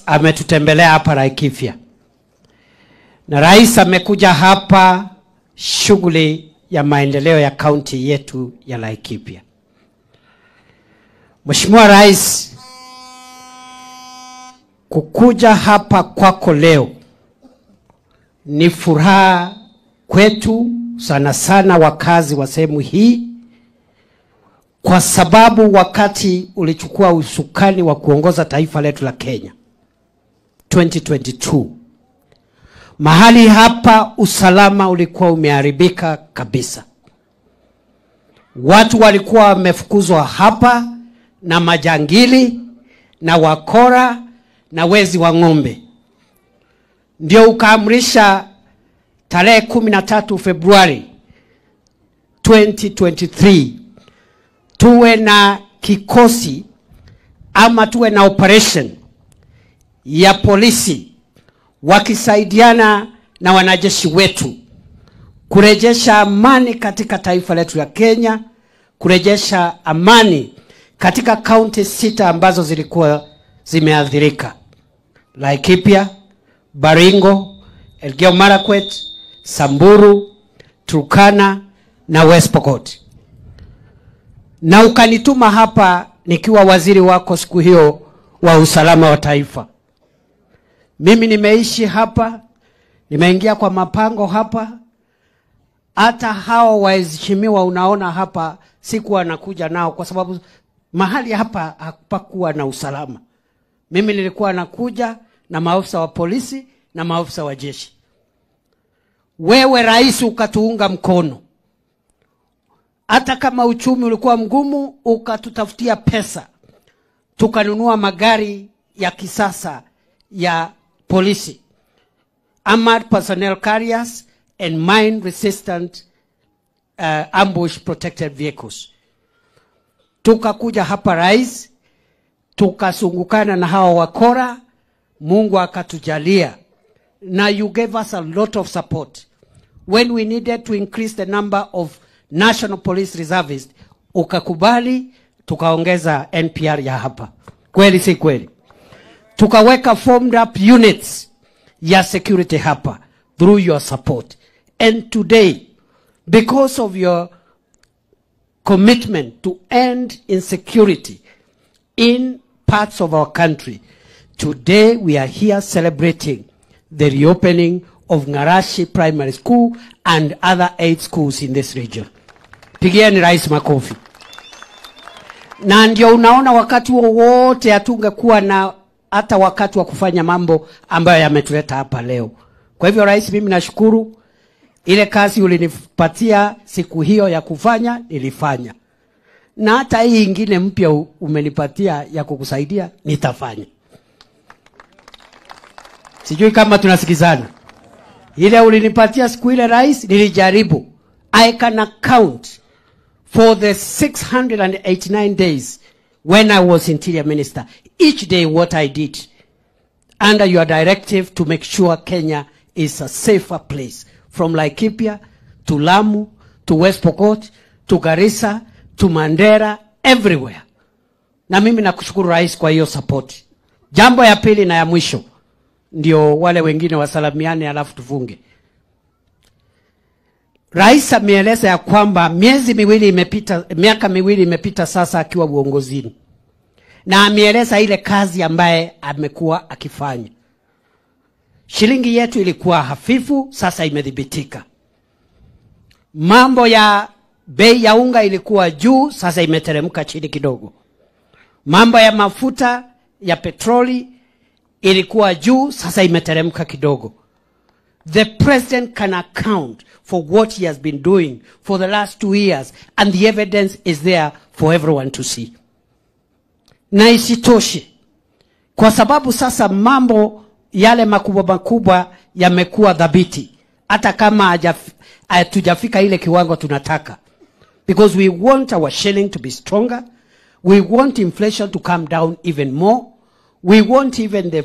ametutembelea hapa Laikipia. Na rais amekuja hapa shughuli ya maendeleo ya kaunti yetu ya Laikipia. Mheshimiwa Rais, kukuja hapa kwako leo ni furaha kwetu, sana sana wakazi wa sehemu hii, kwa sababu wakati ulichukua usukani wa kuongoza taifa letu la Kenya 2022, mahali hapa usalama ulikuwa umeharibika kabisa. Watu walikuwa wamefukuzwa hapa na majangili na wakora na wezi wa ng'ombe. Ndio ukaamrisha tarehe 13 Februari 2023 tuwe na kikosi ama tuwe na operation ya polisi wakisaidiana na wanajeshi wetu kurejesha amani katika taifa letu la Kenya, kurejesha amani katika kaunti 6 ambazo zilikuwa zimeathirika: Laikipia, Baringo, Elgeyo Marakwet, Samburu, Turkana na West Pokot. Na ukanituma hapa nikiwa waziri wako siku hiyo wa usalama wa taifa. Mimi nimeishi hapa, nimeingia kwa mapango hapa. Hata hao waheshimiwa unaona hapa sikuwa nakuja nao kwa sababu mahali hapa hapakuwa na usalama. Mimi nilikuwa nakuja na maafisa wa polisi na maafisa wa jeshi. Wewe rais ukatuunga mkono. Hata kama uchumi ulikuwa mgumu, ukatutafutia pesa. Tukanunua magari ya kisasa ya polisi, armored personnel carriers and mine resistant ambush protected vehicles. Tukakuja hapa rais, tukasungukana na hawa wakora, Mungu akatujalia. Na you gave us a lot of support. When we needed to increase the number of National Police Reservists, ukakubali, tukaongeza NPR ya hapa. Kweli si kweli? Tukaweka formed up units ya security hapa through your support. And today, because of your commitment to end insecurity in parts of our country, today we are here celebrating the reopening of Ngarashi Primary School and other 8 schools in this region. Pigieni rais makofi. Na ndio unaona wakati wote hatungekuwa na hata wakati wa kufanya mambo ambayo yametuleta hapa leo. Kwa hivyo rais, mimi nashukuru ile kazi ulinipatia siku hiyo ya kufanya, nilifanya. Na hata hii ingine mpya umenipatia ya kukusaidia, nitafanya. Sijui kama tunasikizana. Ile ulinipatia siku ile rais, nilijaribu. I can account for the 689 days when I was Interior Minister, each day what I did under your directive to make sure Kenya is a safer place, from Laikipia to Lamu to West Pokot to Garissa to Mandera, everywhere. Na mimi nakushukuru rais kwa hiyo support. Jambo ya pili na ya mwisho, ndio wale wengine wasalamiane alafu tufunge. Rais ameeleza ya kwamba miaka miwili imepita sasa akiwa uongozini. Na ameeleza ile kazi ambaye amekuwa akifanya. Shilingi yetu ilikuwa hafifu, sasa imedhibitika. Mambo ya bei ya unga ilikuwa juu, sasa imeteremka chini kidogo. Mambo ya mafuta ya petroli ilikuwa juu, sasa imeteremka kidogo. The president can account for what he has been doing for the last 2 years, and the evidence is there for everyone to see. Na isitoshe, kwa sababu sasa mambo yale makubwa yamekuwa dhabiti, hata kama hatujafika ile kiwango tunataka. Because we want our shilling to be stronger, we want inflation to come down even more, we want even the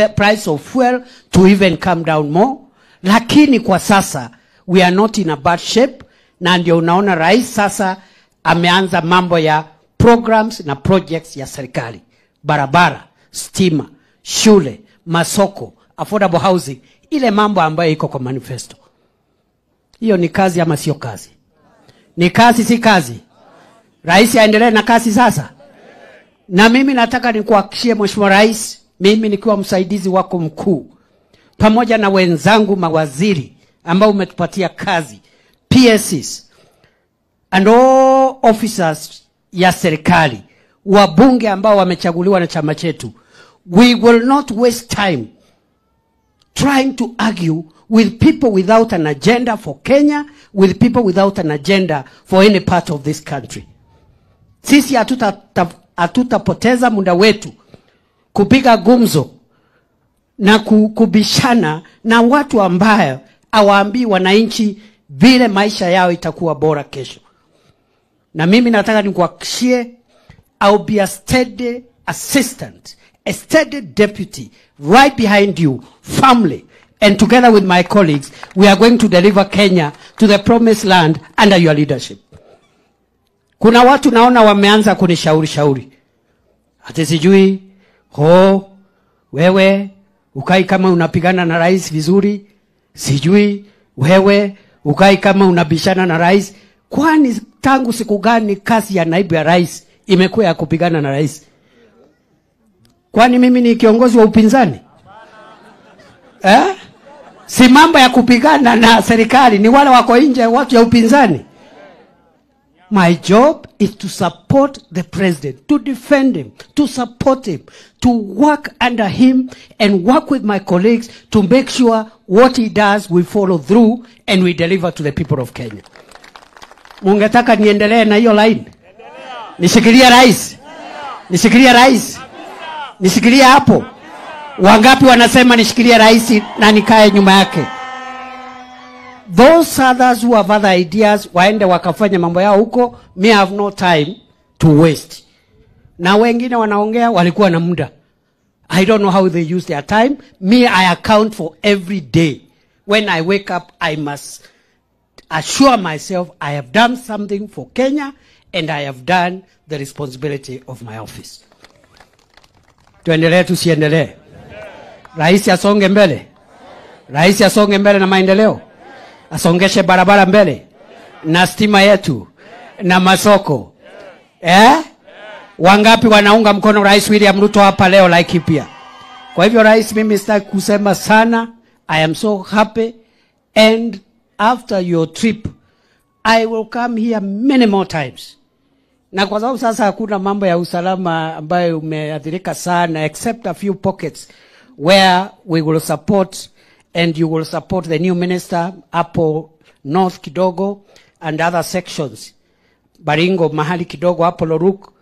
price of fuel to even come down more. Lakini kwa sasa we are not in a bad shape, na ndio unaona rais sasa ameanza mambo ya programs na projects ya serikali. Barabara, stima, shule, masoko, affordable housing, ile mambo ambayo iko kwa manifesto. Hiyo ni kazi ama sio kazi? Ni kazi, si kazi? Rais aendelee na kazi sasa. Na mimi nataka nikuhakikishie Mheshimiwa Rais, mimi nikiwa msaidizi wako mkuu, pamoja na wenzangu mawaziri ambao umetupatia kazi, PSs and all officers ya serikali, wabunge ambao wamechaguliwa na chama chetu, we will not waste time trying to argue with people without an agenda for Kenya, with people without an agenda for any part of this country. Sisi hatutapoteza muda wetu kupiga gumzo na kubishana na watu ambao hawaambii wananchi vile maisha yao itakuwa bora kesho. Na mimi nataka nikuhakikishie, I'll be a steady assistant, a steady deputy right behind you, family, and together with my colleagues, we are going to deliver Kenya to the promised land under your leadership. Kuna watu naona wameanza kunishauri. Ati sijui, wewe ukai kama unapigana na rais vizuri, sijui wewe ukai kama unabishana na rais. Kwani tangu siku gani kazi ya naibu ya rais imekuwa ya kupigana na rais? Kwani mimi ni kiongozi wa upinzani? Si mambo ya kupigana na serikali, ni wale wako nje, watu ya upinzani. My job is to support the president, to defend him, to support him, to work under him and work with my colleagues to make sure what he does we follow through and we deliver to the people of Kenya. Mungetaka niendelee na hiyo line? Nishikilia rais? Nishikilia rais? Nishikilia hapo? Wangapi wanasema nishikilia rais na nikae nyuma yake? Those others who have other ideas, waende wakafanya mambo yao huko. Me have no time to waste. Na wengine wanaongea walikuwa na muda. I don't know how they use their time. Me, I account for every day. When I wake up, I must assure myself I have done something for Kenya and I have done the responsibility of my office. Tuendelee tusiendelee? Rais asonge mbele. Rais asonge mbele na maendeleo. Asongeshe barabara mbele na stima yetu na masoko. Wangapi wanaunga mkono Rais William Ruto hapa leo Laikipia? Kwa hivyo rais, mimi sitaki kusema sana. I am so happy, and after your trip I will come here many more times. Na kwa sababu sasa hakuna mambo ya usalama ambayo umeathirika sana, except a few pockets where we will support, and you will support the new minister hapo north kidogo and other sections, Baringo mahali kidogo hapo Loruk.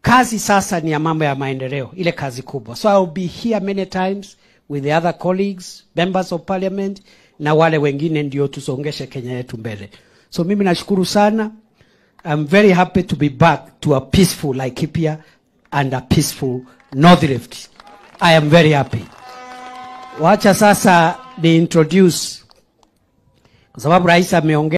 Kazi sasa ni ya mambo ya maendeleo, ile kazi kubwa. So I will be here many times with the other colleagues, members of parliament, na wale wengine ndio tusongeshe Kenya yetu mbele. So mimi nashukuru sana. I'm very happy to be back to a peaceful Laikipia and a peaceful North Rift. I am very happy. Wacha sasa ni introduce, kwa sababu rais ameongea.